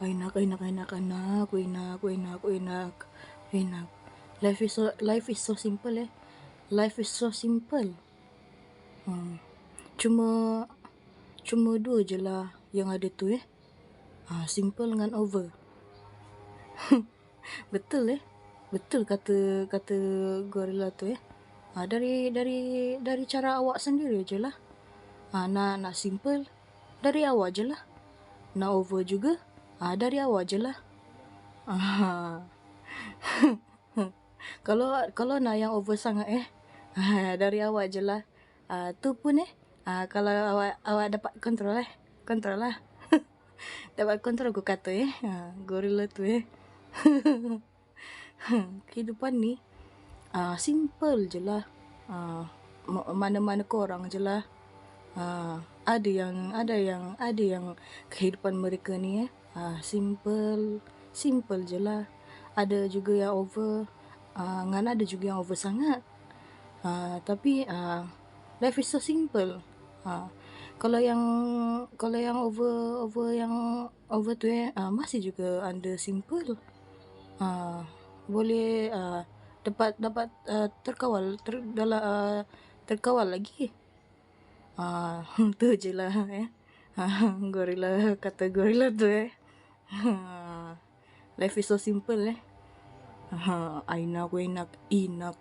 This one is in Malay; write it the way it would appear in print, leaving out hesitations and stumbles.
Enak, enak, enak, enak, enak, enak, enak. Life is so simple eh. Life is so simple. Cuma cuma dua je lah yang ada tu eh. Simple dengan over. Betul eh. Betul kata kata gorilla tu eh. Dari cara awak sendiri je lah. Nak simple dari awak je lah. Nak over juga dari awak je lah. Kalau nak yang over sangat dari awak je lah. Tu pun kalau awak dapat kontrol lah. Dapat kontrol aku kata gorilla tu kehidupan ni simple je lah. Mana-mana korang je lah. Ada yang kehidupan mereka ni simple je lah. Ada juga yang over, ngan ada juga yang over sangat. Tapi life is so simple. Kalau yang over tu masih juga under simple. Boleh dapat terkawal lagi. Tu je lah gorilla kata gorilla tu life is so simple enak.